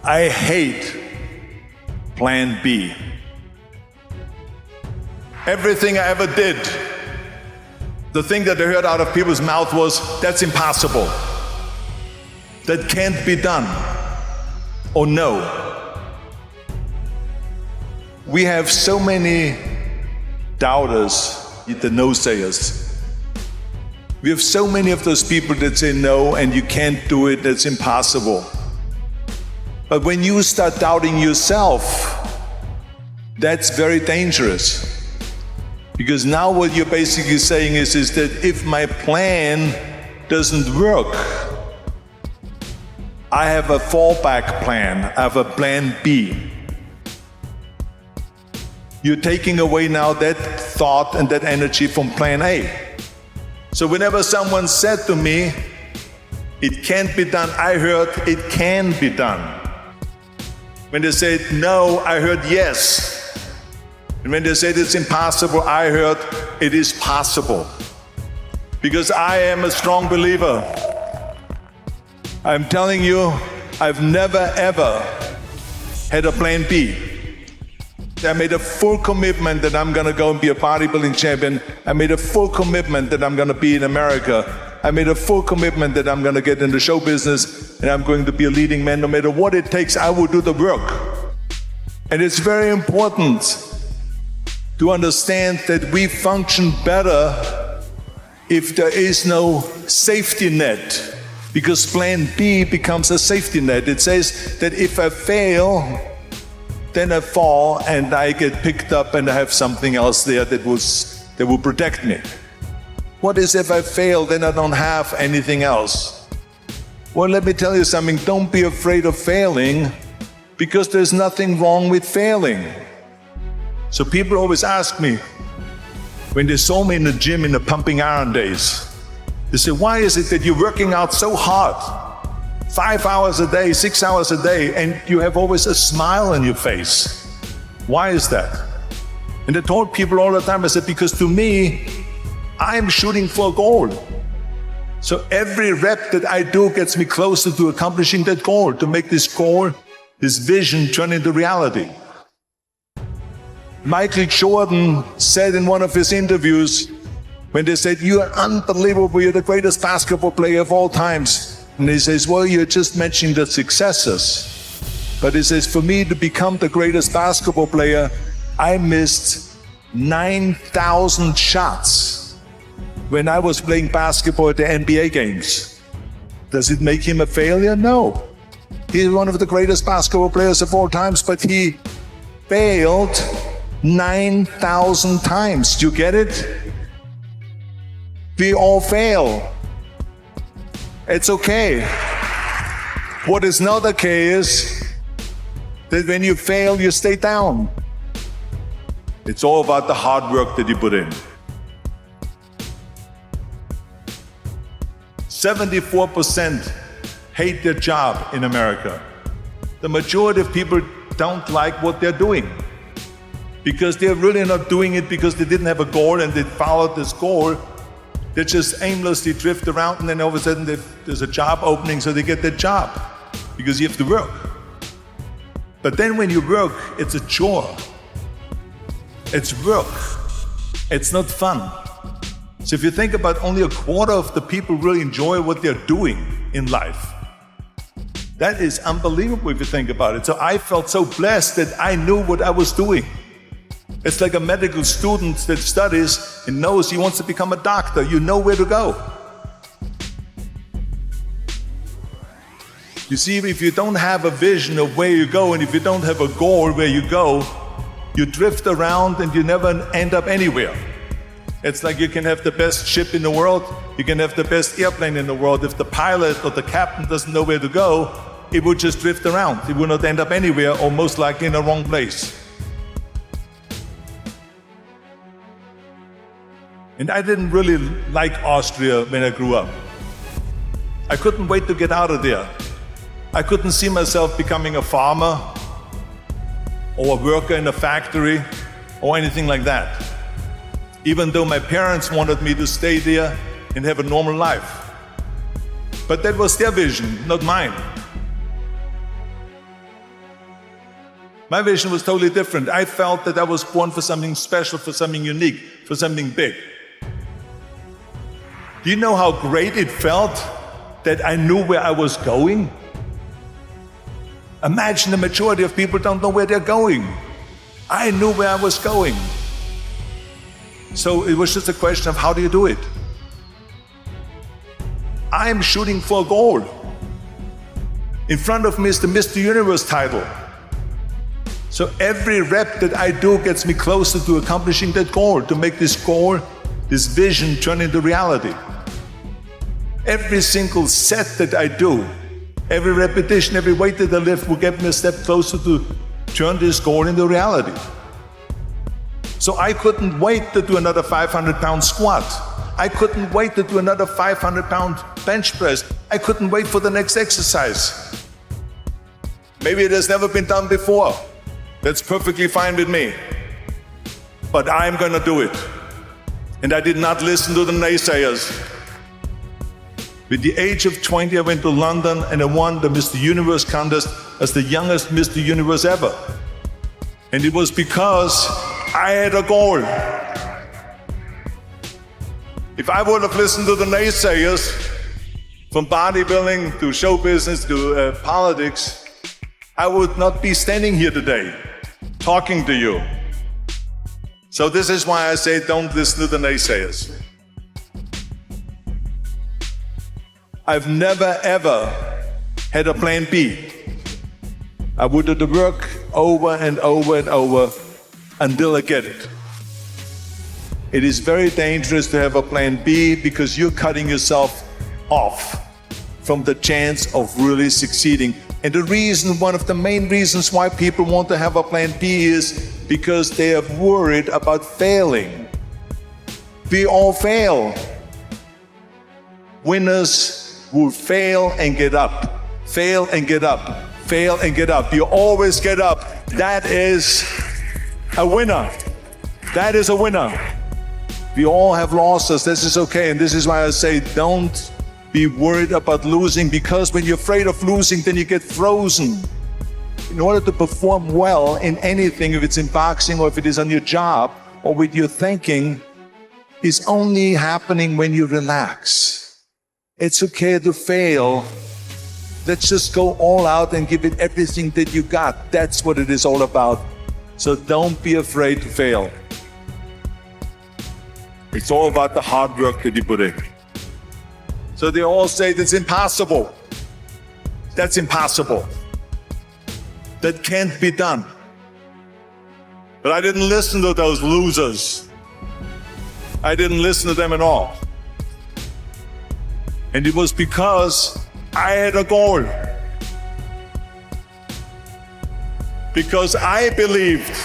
I hate plan B. Everything I ever did, the thing that I heard out of people's mouth was, that's impossible. That can't be done. Or no. We have so many doubters, the no-sayers. We have so many of those people that say no and you can't do it, that's impossible. But when you start doubting yourself, that's very dangerous. Because now what you're basically saying is that if my plan doesn't work, I have a fallback plan, I have a plan B. You're taking away now that thought and that energy from plan A. So whenever someone said to me, it can't be done, I heard it can be done. When they said no, I heard yes. And when they said it's impossible, I heard it is possible. Because I am a strong believer. I'm telling you, I've never ever had a plan B. I made a full commitment that I'm gonna go and be a bodybuilding champion. I made a full commitment that I'm gonna be in America. I made a full commitment that I'm gonna get in the show business and I'm going to be a leading man. No matter what it takes, I will do the work. And it's very important to understand that we function better if there is no safety net. Because plan B becomes a safety net. It says that if I fail, then I fall and I get picked up and I have something else there that will protect me. What is if I fail, then I don't have anything else? Well, let me tell you something, don't be afraid of failing because there's nothing wrong with failing. So people always ask me, when they saw me in the gym in the pumping iron days, they say, why is it that you're working out so hard? 5 hours a day, 6 hours a day, and you have always a smile on your face. Why is that? And I told people all the time, I said, because to me, I'm shooting for a goal. So every rep that I do gets me closer to accomplishing that goal, to make this goal, this vision turn into reality. Michael Jordan said in one of his interviews, when they said, you are unbelievable, you're the greatest basketball player of all times. And he says, well, you're just mentioning the successes. But he says, for me to become the greatest basketball player, I missed 9,000 shots when I was playing basketball at the NBA games. Does it make him a failure? No. He's one of the greatest basketball players of all times, but he failed 9,000 times. Do you get it? We all fail. It's okay. What is not okay is that when you fail, you stay down. It's all about the hard work that you put in. 74% hate their job in America. The majority of people don't like what they're doing because they're really not doing it because they didn't have a goal and they followed this goal. They just aimlessly drift around and then all of a sudden there's a job opening, so they get that job because you have to work. But then when you work, it's a chore. It's work. It's not fun. So if you think about only a quarter of the people really enjoy what they're doing in life, that is unbelievable if you think about it. So I felt so blessed that I knew what I was doing. It's like a medical student that studies and knows he wants to become a doctor. You know where to go. You see, if you don't have a vision of where you go and if you don't have a goal where you go, you drift around and you never end up anywhere. It's like you can have the best ship in the world, you can have the best airplane in the world. If the pilot or the captain doesn't know where to go, it will just drift around. It will not end up anywhere or most likely in the wrong place. And I didn't really like Austria when I grew up. I couldn't wait to get out of there. I couldn't see myself becoming a farmer or a worker in a factory or anything like that. Even though my parents wanted me to stay there and have a normal life. But that was their vision, not mine. My vision was totally different. I felt that I was born for something special, for something unique, for something big. Do you know how great it felt that I knew where I was going? Imagine the majority of people don't know where they're going. I knew where I was going. So it was just a question of how do you do it? I'm shooting for a goal. In front of me is the Mr. Universe title. So every rep that I do gets me closer to accomplishing that goal, to make this goal, this vision turn into reality. Every single set that I do, every repetition, every weight that I lift will get me a step closer to turn this goal into reality. So I couldn't wait to do another 500-pound squat. I couldn't wait to do another 500-pound bench press. I couldn't wait for the next exercise. Maybe it has never been done before. That's perfectly fine with me. But I'm gonna do it. And I did not listen to the naysayers. With the age of 20, I went to London and I won the Mr. Universe contest as the youngest Mr. Universe ever. And it was because I had a goal. If I would have listened to the naysayers, from bodybuilding to show business to politics, I would not be standing here today, talking to you. So this is why I say don't listen to the naysayers. I've never ever had a plan B. I would do the work over and over and over until I get it. It is very dangerous to have a plan B because you're cutting yourself off from the chance of really succeeding. And the reason, one of the main reasons why people want to have a plan B is because they are worried about failing. We all fail. Winners will fail and get up, fail and get up, fail and get up. You always get up. That is a winner. That is a winner. We all have losses. This is okay. And this is why I say don't be worried about losing, because when you're afraid of losing, then you get frozen. In order to perform well in anything, if it's in boxing or if it is on your job or with your thinking, is only happening when you relax. It's okay to fail. Let's just go all out and give it everything that you got. That's what it is all about. So don't be afraid to fail. It's all about the hard work that you put in. So they all say that's impossible. That's impossible. That can't be done. But I didn't listen to those losers. I didn't listen to them at all. And it was because I had a goal. Because I believed